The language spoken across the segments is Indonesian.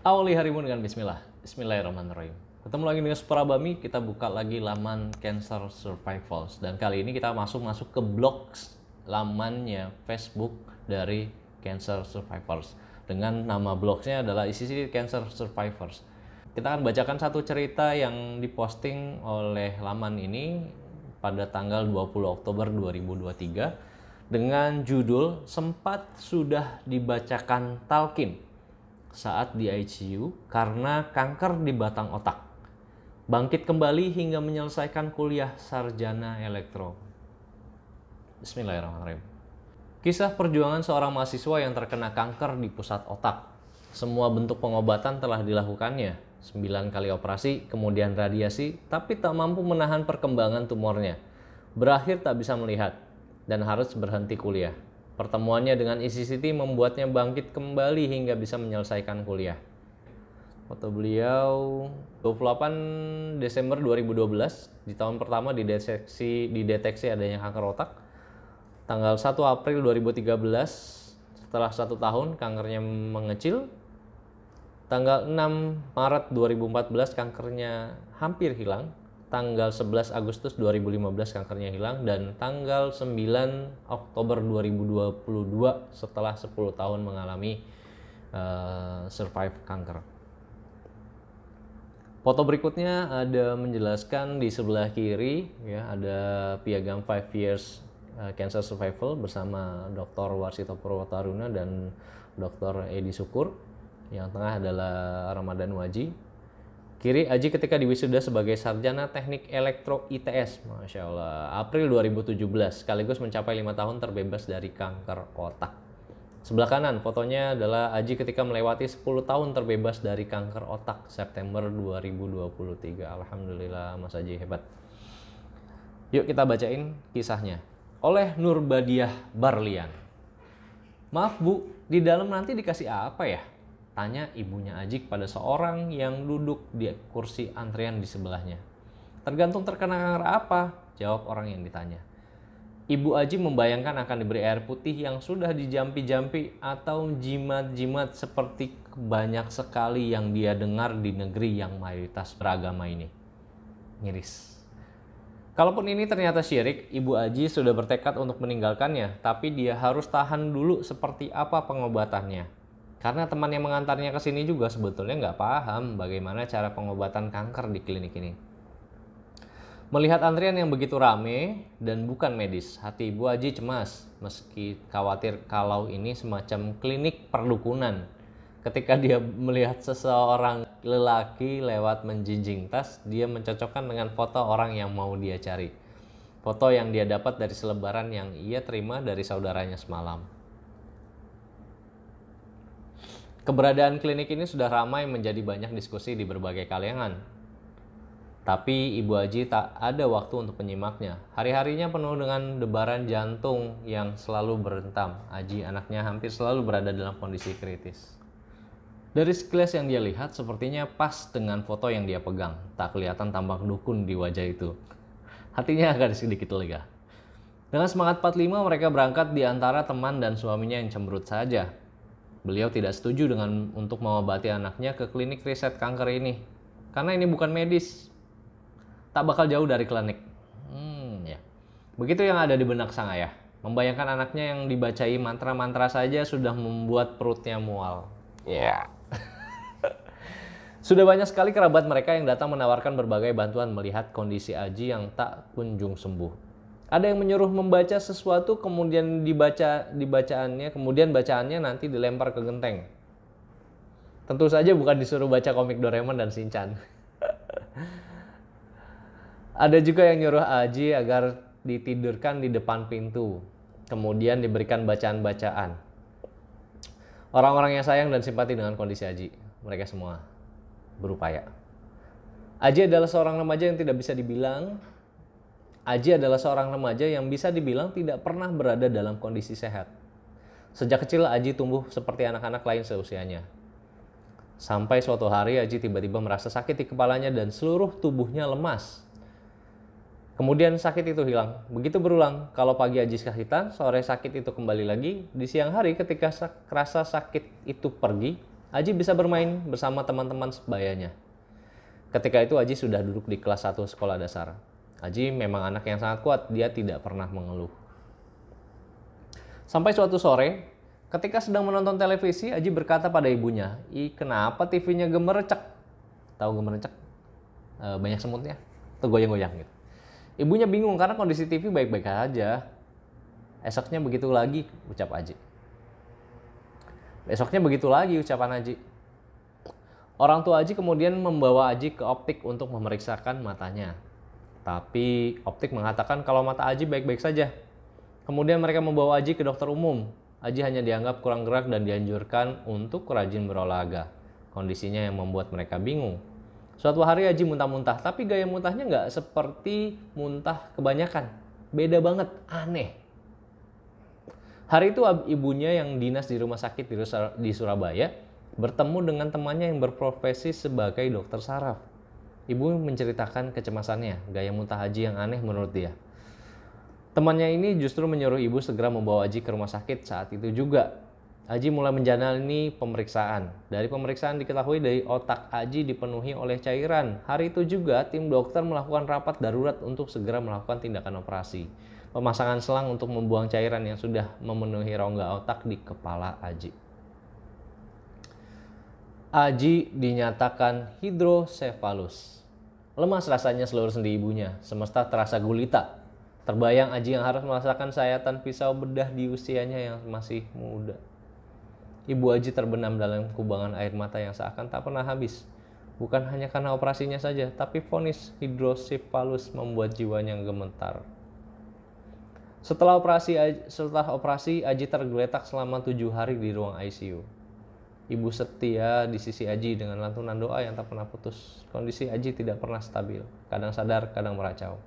Awali harimu dengan bismillah. Bismillahirrahmanirrahim. Ketemu lagi dengan Suprabami, kita buka lagi laman Cancer Survivals. Dan kali ini kita masuk ke blog lamannya Facebook dari Cancer Survivors. Dengan nama blognya adalah isi Cancer Survivors. Kita akan bacakan satu cerita yang diposting oleh laman ini pada tanggal 20 Oktober 2023 dengan judul "Sempat Sudah Dibacakan Talqin saat di ICU karena kanker di batang otak. Bangkit kembali hingga menyelesaikan kuliah sarjana elektro." Bismillahirrahmanirrahim. Kisah perjuangan seorang mahasiswa yang terkena kanker di pusat otak. Semua bentuk pengobatan telah dilakukannya. 9 kali operasi, kemudian radiasi, tapi tak mampu menahan perkembangan tumornya. Berakhir tak bisa melihat dan harus berhenti kuliah. Pertemuannya dengan Isi Siti membuatnya bangkit kembali hingga bisa menyelesaikan kuliah. Foto beliau 28 Desember 2012, di tahun pertama dideteksi adanya kanker otak. Tanggal 1 April 2013, setelah 1 tahun kankernya mengecil. Tanggal 6 Maret 2014 kankernya hampir hilang. Tanggal 11 Agustus 2015 kankernya hilang, dan tanggal 9 Oktober 2022 setelah 10 tahun mengalami survive kanker. Foto berikutnya ada menjelaskan di sebelah kiri ya, ada piagam 5 years cancer survival bersama Dr. Warsito Purwotaruna dan Dr. Edi Syukur. Yang tengah adalah Ramadan Waji. Kiri, Aji ketika diwisuda sebagai Sarjana Teknik Elektro ITS, Masya Allah, April 2017, sekaligus mencapai 5 tahun terbebas dari kanker otak. Sebelah kanan, fotonya adalah Aji ketika melewati 10 tahun terbebas dari kanker otak, September 2023. Alhamdulillah, Mas Aji hebat. Yuk kita bacain kisahnya. Oleh Nurbadiah Barlian. "Maaf Bu, di dalam nanti dikasih apa ya?" tanya ibunya Aji pada seorang yang duduk di kursi antrian di sebelahnya. "Tergantung terkena kanker apa," jawab orang yang ditanya. Ibu Aji membayangkan akan diberi air putih yang sudah dijampi-jampi atau jimat-jimat seperti banyak sekali yang dia dengar di negeri yang mayoritas beragama ini. Miris. Kalaupun ini ternyata syirik, Ibu Aji sudah bertekad untuk meninggalkannya, tapi dia harus tahan dulu seperti apa pengobatannya. Karena teman yang mengantarnya ke sini juga sebetulnya nggak paham bagaimana cara pengobatan kanker di klinik ini. Melihat antrian yang begitu rame dan bukan medis, hati Ibu Aji cemas, meski khawatir kalau ini semacam klinik perdukunan. Ketika dia melihat seseorang lelaki lewat menjinjing tas, dia mencocokkan dengan foto orang yang mau dia cari. Foto yang dia dapat dari selebaran yang ia terima dari saudaranya semalam. Keberadaan klinik ini sudah ramai menjadi banyak diskusi di berbagai kalangan. Tapi Ibu Aji tak ada waktu untuk menyimaknya. Hari-harinya penuh dengan debaran jantung yang selalu berentam. Aji, anaknya, hampir selalu berada dalam kondisi kritis. Dari sekilas yang dia lihat, sepertinya pas dengan foto yang dia pegang. Tak kelihatan tambang dukun di wajah itu. Hatinya agak sedikit lega. Dengan semangat 45, mereka berangkat di antara teman dan suaminya yang cemberut saja. Beliau tidak setuju dengan untuk mengobati anaknya ke klinik riset kanker ini. Karena ini bukan medis. Tak bakal jauh dari klinik. Ya. Begitu yang ada di benak sang ayah. Membayangkan anaknya yang dibacai mantra-mantra saja sudah membuat perutnya mual. Ya. Sudah banyak sekali kerabat mereka yang datang menawarkan berbagai bantuan melihat kondisi Aji yang tak kunjung sembuh. Ada yang menyuruh membaca sesuatu, kemudian kemudian bacaannya nanti dilempar ke genteng. Tentu saja bukan disuruh baca komik Doraemon dan Shinchan. Ada juga yang nyuruh Aji agar ditidurkan di depan pintu, kemudian diberikan bacaan-bacaan. Orang-orang yang sayang dan simpati dengan kondisi Aji, mereka semua berupaya. Aji adalah seorang remaja yang bisa dibilang tidak pernah berada dalam kondisi sehat. Sejak kecil Aji tumbuh seperti anak-anak lain seusianya. Sampai suatu hari Aji tiba-tiba merasa sakit di kepalanya dan seluruh tubuhnya lemas. Kemudian sakit itu hilang. Begitu berulang, kalau pagi Aji kesakitan, sore sakit itu kembali lagi. Di siang hari ketika rasa sakit itu pergi, Aji bisa bermain bersama teman-teman sebayanya. Ketika itu Aji sudah duduk di kelas 1 sekolah dasar. Aji memang anak yang sangat kuat, dia tidak pernah mengeluh. Sampai suatu sore, ketika sedang menonton televisi, Aji berkata pada ibunya, kenapa TV-nya gemercek?" Tahu gemercek? Banyak semutnya, tergoyang-goyang gitu. Ibunya bingung karena kondisi TV baik-baik aja. Esoknya begitu lagi, ucap Aji. Besoknya begitu lagi, ucapan Aji. Orang tua Aji kemudian membawa Aji ke optik untuk memeriksakan matanya. Tapi optik mengatakan kalau mata Aji baik-baik saja. Kemudian mereka membawa Aji ke dokter umum. Aji hanya dianggap kurang gerak dan dianjurkan untuk rajin berolahraga. Kondisinya yang membuat mereka bingung. Suatu hari Aji muntah-muntah, tapi gaya muntahnya nggak seperti muntah kebanyakan. Beda banget, aneh. Hari itu ibunya yang dinas di rumah sakit di Surabaya bertemu dengan temannya yang berprofesi sebagai dokter saraf. Ibu menceritakan kecemasannya, gaya muntah Aji yang aneh menurut dia. Temannya ini justru menyuruh ibu segera membawa Aji ke rumah sakit saat itu juga. Aji mulai menjalani pemeriksaan. Dari pemeriksaan diketahui dari otak Aji dipenuhi oleh cairan. Hari itu juga tim dokter melakukan rapat darurat untuk segera melakukan tindakan operasi. Pemasangan selang untuk membuang cairan yang sudah memenuhi rongga otak di kepala Aji. Aji dinyatakan hidrosefalus. Lemas rasanya seluruh sendi ibunya, semesta terasa gulita. Terbayang Aji yang harus merasakan sayatan pisau bedah di usianya yang masih muda. Ibu Aji terbenam dalam kubangan air mata yang seakan tak pernah habis. Bukan hanya karena operasinya saja, tapi vonis hidrosefalus membuat jiwanya gemetar. Setelah operasi, Aji tergeletak selama 7 hari di ruang ICU. Ibu setia di sisi Aji dengan lantunan doa yang tak pernah putus. Kondisi Aji tidak pernah stabil, kadang sadar, kadang meracau.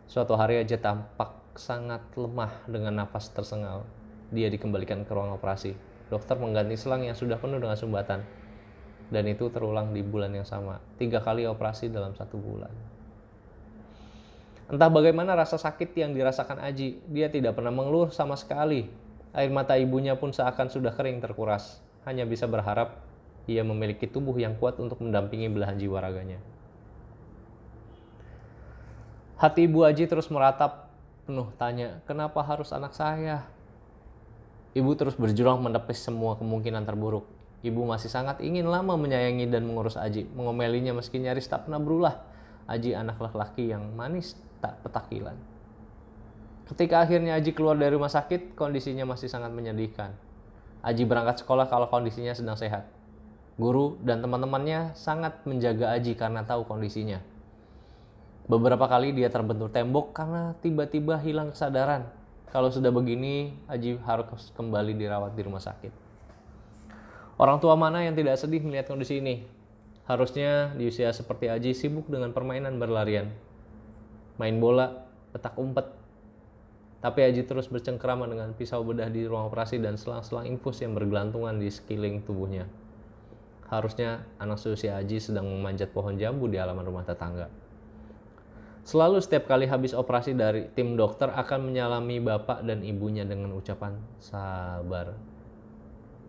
Suatu hari Aji tampak sangat lemah dengan napas tersengal. Dia dikembalikan ke ruang operasi. Dokter mengganti selang yang sudah penuh dengan sumbatan. Dan itu terulang di bulan yang sama. 3 kali operasi dalam 1 bulan. Entah bagaimana rasa sakit yang dirasakan Aji, dia tidak pernah mengeluh sama sekali. Air mata ibunya pun seakan sudah kering terkuras. Hanya bisa berharap ia memiliki tubuh yang kuat untuk mendampingi belahan jiwa raganya. Hati ibu Aji terus meratap penuh tanya, kenapa harus anak saya? Ibu terus berjuang menepis semua kemungkinan terburuk. Ibu masih sangat ingin lama menyayangi dan mengurus Aji, mengomelinya meski nyaris tak pernah berulah. Aji anak laki-laki yang manis tak petakilan. Ketika akhirnya Aji keluar dari rumah sakit, kondisinya masih sangat menyedihkan. Aji berangkat sekolah kalau kondisinya sedang sehat. Guru dan teman-temannya sangat menjaga Aji karena tahu kondisinya. Beberapa kali dia terbentur tembok karena tiba-tiba hilang kesadaran. Kalau sudah begini, Aji harus kembali dirawat di rumah sakit. Orang tua mana yang tidak sedih melihat kondisi ini? Harusnya di usia seperti Aji sibuk dengan permainan berlarian. Main bola, petak umpet. Tapi Aji terus bercengkrama dengan pisau bedah di ruang operasi dan selang-selang infus yang bergelantungan di sekeliling tubuhnya. Harusnya anak seusia Aji sedang memanjat pohon jambu di halaman rumah tetangga. Selalu setiap kali habis operasi dari tim dokter akan menyalami bapak dan ibunya dengan ucapan sabar.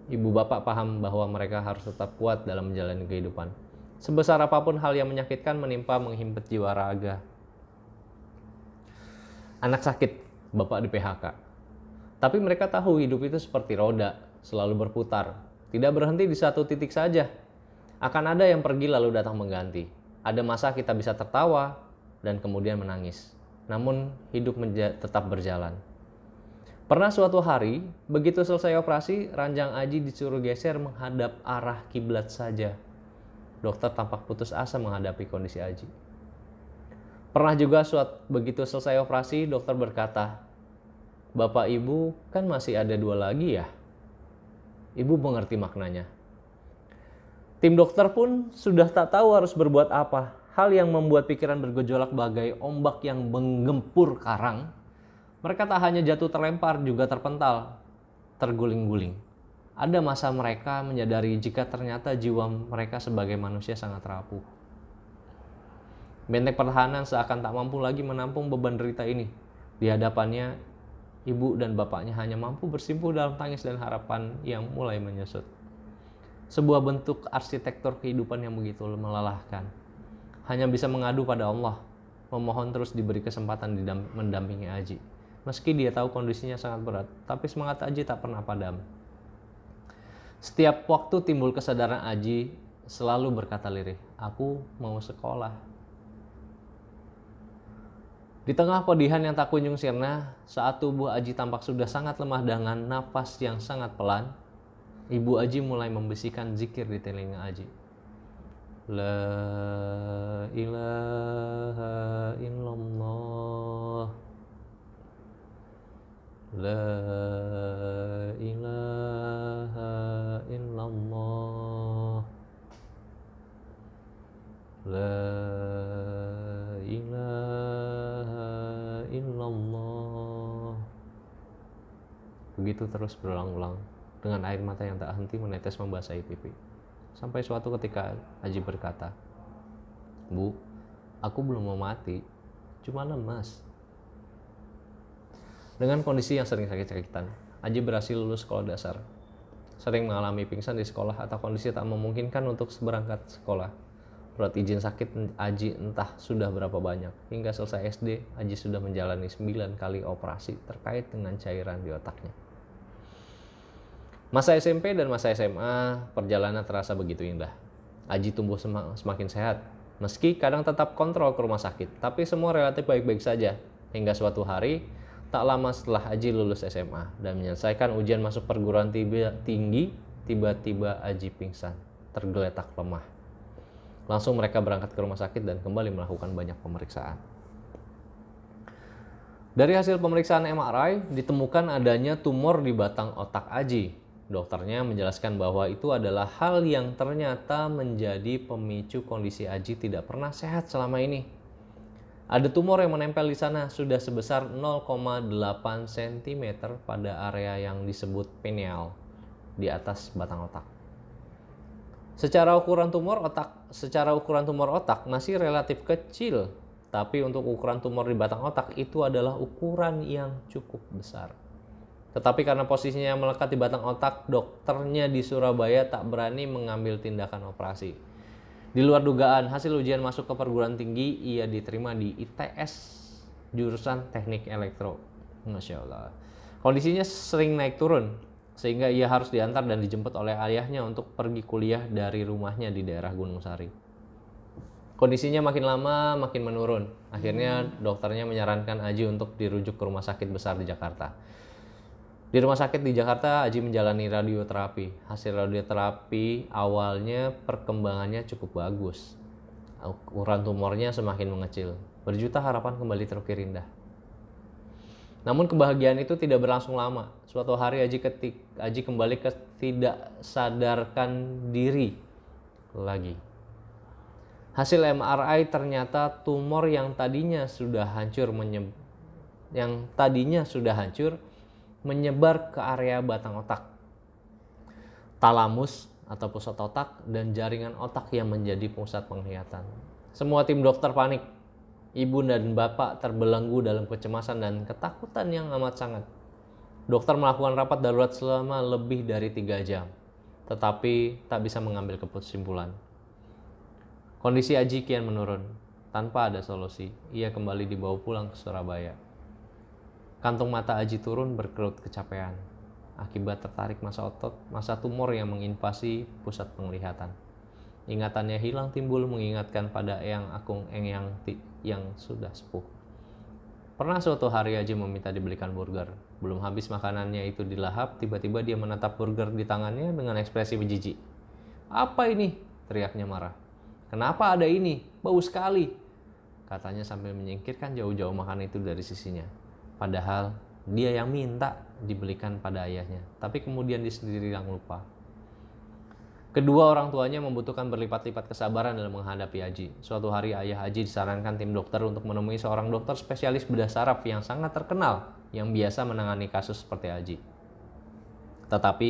Ibu bapak paham bahwa mereka harus tetap kuat dalam menjalani kehidupan. Sebesar apapun hal yang menyakitkan menimpa menghimpit jiwa raga. Anak sakit, bapak di PHK. Tapi mereka tahu hidup itu seperti roda, selalu berputar. Tidak berhenti di satu titik saja. Akan ada yang pergi lalu datang mengganti. Ada masa kita bisa tertawa dan kemudian menangis. Namun hidup tetap berjalan. Pernah suatu hari, begitu selesai operasi, ranjang Aji disuruh geser menghadap arah kiblat saja. Dokter tampak putus asa menghadapi kondisi Aji. Pernah juga begitu selesai operasi, dokter berkata, "Bapak ibu kan masih ada 2 lagi ya?" Ibu mengerti maknanya. Tim dokter pun sudah tak tahu harus berbuat apa. Hal yang membuat pikiran bergejolak bagai ombak yang menggempur karang. Mereka tak hanya jatuh terlempar, juga terpental, terguling-guling. Ada masa mereka menyadari jika ternyata jiwa mereka sebagai manusia sangat rapuh. Benteng pertahanan seakan tak mampu lagi menampung beban derita ini. Di hadapannya, ibu dan bapaknya hanya mampu bersimpuh dalam tangis dan harapan yang mulai menyusut. Sebuah bentuk arsitektur kehidupan yang begitu melelahkan. Hanya bisa mengadu pada Allah, memohon terus diberi kesempatan mendampingi Aji. Meski dia tahu kondisinya sangat berat, tapi semangat Aji tak pernah padam. Setiap waktu timbul kesadaran Aji selalu berkata lirih, "Aku mau sekolah." Di tengah pedihan yang tak kunjung sirna, saat tubuh Aji tampak sudah sangat lemah dengan nafas yang sangat pelan, ibu Aji mulai membisikkan zikir di telinga Aji. La ilaha illallah, la ilaha illallah, la ilaha illallah. Begitu terus berulang-ulang dengan air mata yang tak henti menetes membasahi pipi. Sampai suatu ketika Aji berkata, "Bu, aku belum mau mati, cuma lemas." Dengan kondisi yang sering sakit-sakitan, Aji berhasil lulus sekolah dasar. Sering mengalami pingsan di sekolah atau kondisi tak memungkinkan untuk berangkat sekolah. Surat izin sakit Aji entah sudah berapa banyak. Hingga selesai SD, Aji sudah menjalani 9 kali operasi terkait dengan cairan di otaknya. Masa SMP dan masa SMA, perjalanan terasa begitu indah. Aji tumbuh semakin sehat, meski kadang tetap kontrol ke rumah sakit, tapi semua relatif baik-baik saja. Hingga suatu hari, tak lama setelah Aji lulus SMA dan menyelesaikan ujian masuk perguruan tinggi, tiba-tiba Aji pingsan, tergeletak lemah. Langsung mereka berangkat ke rumah sakit dan kembali melakukan banyak pemeriksaan. Dari hasil pemeriksaan MRI, ditemukan adanya tumor di batang otak Aji. Dokternya menjelaskan bahwa itu adalah hal yang ternyata menjadi pemicu kondisi Aji tidak pernah sehat selama ini. Ada tumor yang menempel di sana sudah sebesar 0,8 cm pada area yang disebut pineal di atas batang otak. Secara ukuran tumor otak masih relatif kecil, tapi untuk ukuran tumor di batang otak itu adalah ukuran yang cukup besar. Tetapi karena posisinya yang melekat di batang otak, dokternya di Surabaya tak berani mengambil tindakan operasi. Di luar dugaan, hasil ujian masuk ke perguruan tinggi, ia diterima di ITS, jurusan Teknik Elektro. Masya Allah. Kondisinya sering naik turun, sehingga ia harus diantar dan dijemput oleh ayahnya untuk pergi kuliah dari rumahnya di daerah Gunung Sari. Kondisinya makin lama makin menurun. Akhirnya dokternya menyarankan Aji untuk dirujuk ke rumah sakit besar di Jakarta. Di rumah sakit di Jakarta, Aji menjalani radioterapi. Hasil radioterapi awalnya perkembangannya cukup bagus. Ukuran tumornya semakin mengecil. Berjuta harapan kembali terukir indah. Namun kebahagiaan itu tidak berlangsung lama. Suatu hari Aji kembali tidak sadarkan diri lagi. Hasil MRI ternyata tumor yang tadinya sudah hancur menyebar ke area batang otak, talamus atau pusat otak, dan jaringan otak yang menjadi pusat penglihatan. Semua tim dokter panik. Ibu dan bapak terbelenggu dalam kecemasan dan ketakutan yang amat sangat. Dokter melakukan rapat darurat selama lebih dari 3 jam, tetapi tak bisa mengambil kesimpulan. Kondisi Aji kian menurun. Tanpa ada solusi, ia kembali dibawa pulang ke Surabaya. Kantung mata Aji turun berkerut kecapean akibat tertarik masa tumor yang menginvasi pusat penglihatan. Ingatannya hilang timbul mengingatkan pada Eyang Akung yang sudah sepuh. Pernah suatu hari Aji meminta dibelikan burger. Belum habis makanannya itu dilahap, tiba-tiba dia menatap burger di tangannya dengan ekspresi menjijik. "Apa ini?" teriaknya marah. "Kenapa ada ini? Bau sekali," katanya sambil menyingkirkan jauh-jauh makanan itu dari sisinya. Padahal dia yang minta dibelikan pada ayahnya, tapi kemudian dia sendiri yang lupa. Kedua orang tuanya membutuhkan berlipat-lipat kesabaran dalam menghadapi Aji. Suatu hari ayah Aji disarankan tim dokter untuk menemui seorang dokter spesialis bedah saraf yang sangat terkenal yang biasa menangani kasus seperti Aji. Tetapi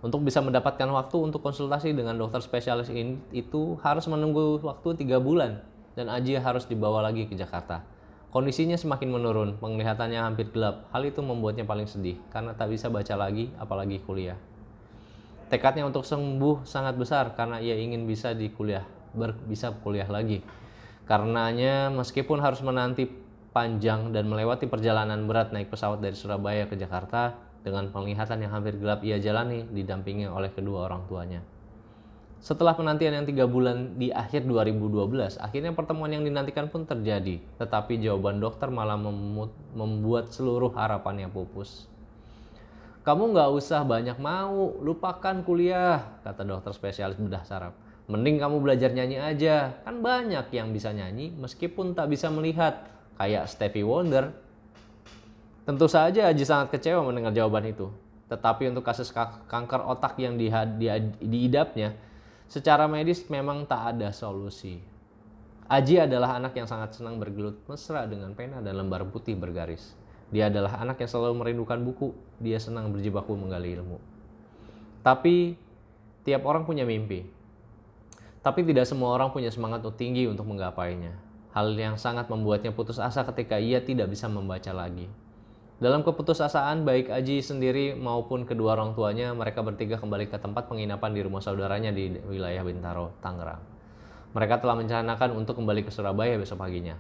untuk bisa mendapatkan waktu untuk konsultasi dengan dokter spesialis ini itu harus menunggu waktu 3 bulan dan Aji harus dibawa lagi ke Jakarta. Kondisinya semakin menurun, penglihatannya hampir gelap. Hal itu membuatnya paling sedih karena tak bisa baca lagi, apalagi kuliah. Tekadnya untuk sembuh sangat besar karena ia ingin bisa bisa kuliah lagi. Karenanya meskipun harus menanti panjang dan melewati perjalanan berat naik pesawat dari Surabaya ke Jakarta, dengan penglihatan yang hampir gelap ia jalani didampingi oleh kedua orang tuanya. Setelah penantian yang 3 bulan di akhir 2012, akhirnya pertemuan yang dinantikan pun terjadi. Tetapi jawaban dokter malah membuat seluruh harapannya pupus. "Kamu nggak usah banyak mau, lupakan kuliah," kata dokter spesialis bedah saraf. "Mending kamu belajar nyanyi aja, kan banyak yang bisa nyanyi meskipun tak bisa melihat, kayak Stevie Wonder." Tentu saja Aji sangat kecewa mendengar jawaban itu. Tetapi untuk kasus kanker otak yang diidapnya, secara medis memang tak ada solusi. Aji adalah anak yang sangat senang bergelut mesra dengan pena dan lembar putih bergaris. Dia adalah anak yang selalu merindukan buku. Dia senang berjibaku menggali ilmu. Tapi tiap orang punya mimpi. Tapi tidak semua orang punya semangat tinggi untuk menggapainya. Hal yang sangat membuatnya putus asa ketika ia tidak bisa membaca lagi. Dalam keputusasaan, baik Aji sendiri maupun kedua orang tuanya, mereka bertiga kembali ke tempat penginapan di rumah saudaranya di wilayah Bintaro, Tangerang. Mereka telah merencanakan untuk kembali ke Surabaya besok paginya.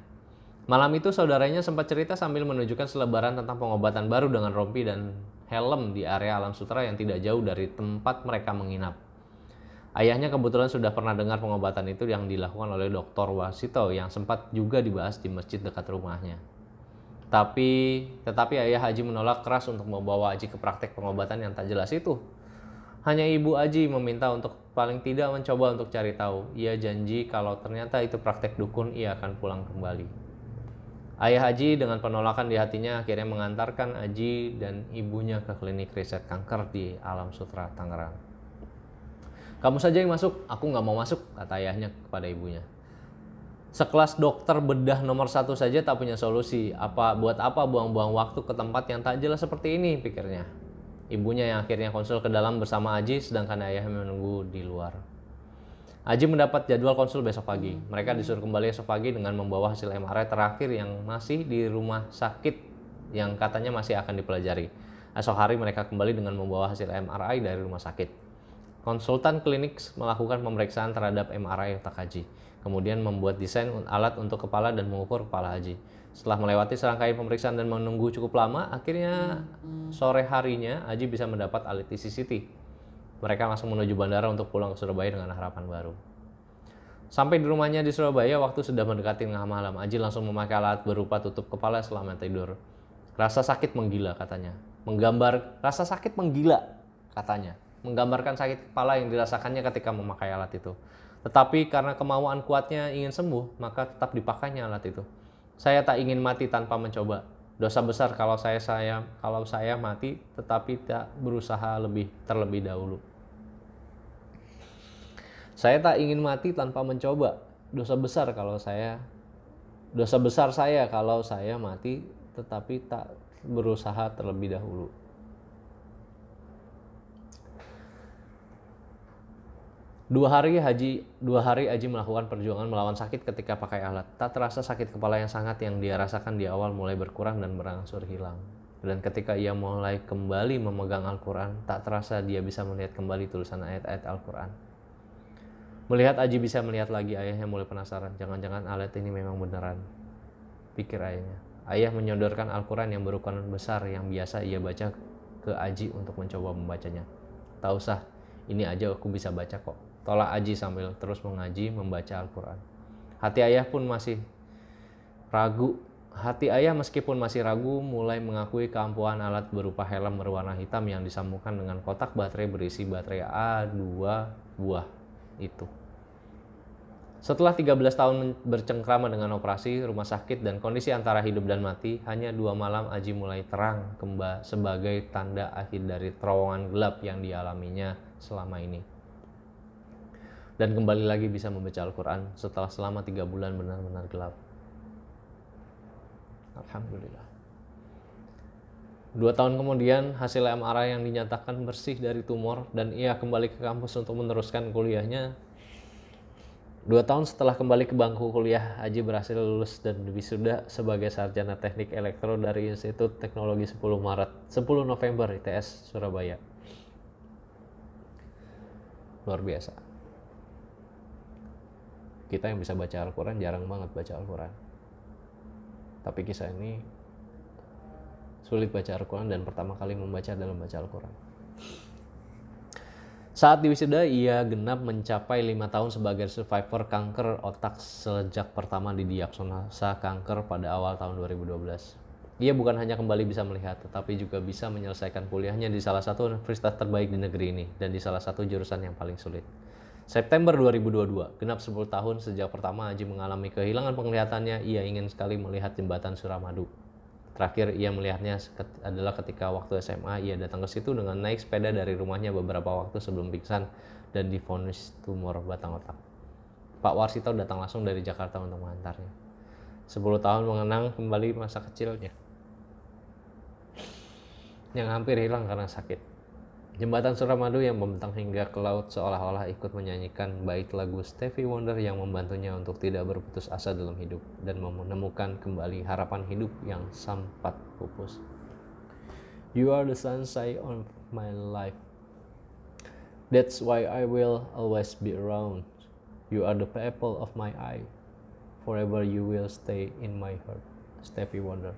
Malam itu saudaranya sempat cerita sambil menunjukkan selebaran tentang pengobatan baru dengan rompi dan helm di area Alam Sutera yang tidak jauh dari tempat mereka menginap. Ayahnya kebetulan sudah pernah dengar pengobatan itu yang dilakukan oleh Dr. Warsito yang sempat juga dibahas di masjid dekat rumahnya. Tetapi ayah Aji menolak keras untuk membawa Aji ke praktek pengobatan yang tak jelas itu. Hanya ibu Aji meminta untuk paling tidak mencoba untuk cari tahu. Ia janji kalau ternyata itu praktek dukun, ia akan pulang kembali. Ayah Aji dengan penolakan di hatinya akhirnya mengantarkan Aji dan ibunya ke klinik riset kanker di Alam Sutera, Tangerang. "Kamu saja yang masuk, aku nggak mau masuk," kata ayahnya kepada ibunya. "Sekelas dokter bedah nomor 1 saja tak punya solusi. Buat apa buang-buang waktu ke tempat yang tak jelas seperti ini," pikirnya. Ibunya yang akhirnya konsul ke dalam bersama Aji, sedangkan ayahnya menunggu di luar. Aji mendapat jadwal konsul besok pagi. Mereka disuruh kembali esok pagi dengan membawa hasil MRI terakhir yang masih di rumah sakit yang katanya masih akan dipelajari. Esok hari mereka kembali dengan membawa hasil MRI dari rumah sakit. Konsultan klinik melakukan pemeriksaan terhadap MRI otak Aji. Kemudian membuat desain alat untuk kepala dan mengukur kepala Aji. Setelah melewati serangkaian pemeriksaan dan menunggu cukup lama, akhirnya sore harinya Aji bisa mendapat alat CCT. Mereka langsung menuju bandara untuk pulang ke Surabaya dengan harapan baru. Sampai di rumahnya di Surabaya, waktu sudah mendekati tengah malam. Aji langsung memakai alat berupa tutup kepala selama tidur. Rasa sakit menggila katanya. Rasa sakit menggila katanya. Menggambarkan sakit kepala yang dirasakannya ketika memakai alat itu. Tetapi karena kemauan kuatnya ingin sembuh, maka tetap dipakainya alat itu. "Saya tak ingin mati tanpa mencoba. Dosa besar kalau saya mati tetapi tak berusaha terlebih dahulu. Saya tak ingin mati tanpa mencoba. Dosa besar saya kalau saya mati tetapi tak berusaha terlebih dahulu." Dua hari Aji melakukan perjuangan melawan sakit ketika pakai alat. Tak terasa sakit kepala yang sangat yang dia rasakan di awal mulai berkurang dan berangsur hilang. Dan ketika ia mulai kembali memegang Al-Quran, tak terasa dia bisa melihat kembali tulisan ayat-ayat Al-Quran. Melihat Aji bisa melihat lagi, ayahnya mulai penasaran. Jangan-jangan alat ini memang beneran, pikir ayahnya. Ayah menyodorkan Al-Quran yang berukuran besar yang biasa ia baca ke Aji untuk mencoba membacanya. "Tak usah, ini aja aku bisa baca kok," tolak Aji sambil terus membaca Al-Quran. Hati ayah meskipun masih ragu, mulai mengakui keampuhan alat berupa helm berwarna hitam yang disambungkan dengan kotak baterai berisi baterai A2 buah itu. Setelah 13 tahun bercengkrama dengan operasi, rumah sakit, dan kondisi antara hidup dan mati, hanya 2 malam Aji mulai terang sebagai tanda akhir dari terowongan gelap yang dialaminya selama ini. Dan kembali lagi bisa membaca Al-Quran setelah selama 3 bulan benar-benar gelap. Alhamdulillah. 2 tahun kemudian, hasil MRI yang dinyatakan bersih dari tumor dan ia kembali ke kampus untuk meneruskan kuliahnya. 2 tahun setelah kembali ke bangku kuliah, Aji berhasil lulus dan wisuda sebagai sarjana teknik elektro dari Institut Teknologi 10 November ITS Surabaya. luar biasa. Kita yang bisa baca Al-Quran jarang banget baca Al-Quran, tapi kisah ini sulit baca Al-Quran dan pertama kali membaca dalam baca Al-Quran. Saat di wisuda, ia genap mencapai 5 tahun sebagai survivor kanker otak sejak pertama didiagnosa kanker pada awal tahun 2012. Ia bukan hanya kembali bisa melihat, tetapi juga bisa menyelesaikan kuliahnya di salah satu universitas terbaik di negeri ini dan di salah satu jurusan yang paling sulit. September 2022, genap 10 tahun sejak pertama Aji mengalami kehilangan penglihatannya, ia ingin sekali melihat jembatan Suramadu. Terakhir ia melihatnya adalah ketika waktu SMA ia datang ke situ dengan naik sepeda dari rumahnya beberapa waktu sebelum pingsan dan divonis tumor batang otak. Pak Warsito datang langsung dari Jakarta untuk mengantarnya. 10 tahun mengenang kembali masa kecilnya yang hampir hilang karena sakit. Jembatan Suramadu yang membentang hingga ke laut seolah-olah ikut menyanyikan bait lagu Stevie Wonder yang membantunya untuk tidak berputus asa dalam hidup dan menemukan kembali harapan hidup yang sempat pupus. You are the sunshine of my life. That's why I will always be around. You are the apple of my eye. Forever you will stay in my heart. Stevie Wonder.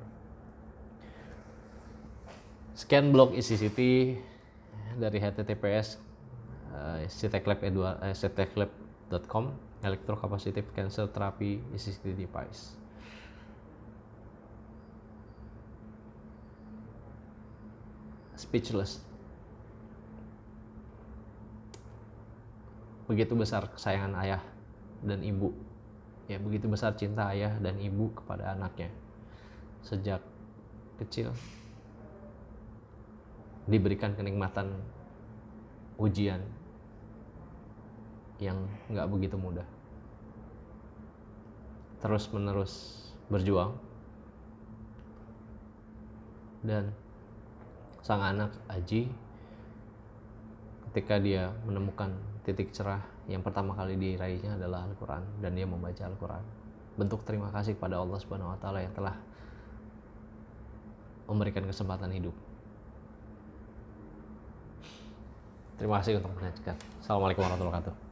Sekian blog Isi City dari https cteclab.com Electrocapacitive Cancer Therapy Assisted Device. Speechless. Begitu besar kesayangan ayah dan ibu, ya begitu besar cinta ayah dan ibu kepada anaknya. Sejak kecil diberikan kenikmatan ujian yang nggak begitu mudah. Terus menerus berjuang, dan sang anak Aji ketika dia menemukan titik cerah yang pertama kali diraihnya adalah Al-Quran, dan dia membaca Al-Quran. Bentuk terima kasih kepada Allah Subhanahu wa Ta'ala yang telah memberikan kesempatan hidup. Terima kasih untuk menyaksikan. Assalamualaikum warahmatullahi wabarakatuh.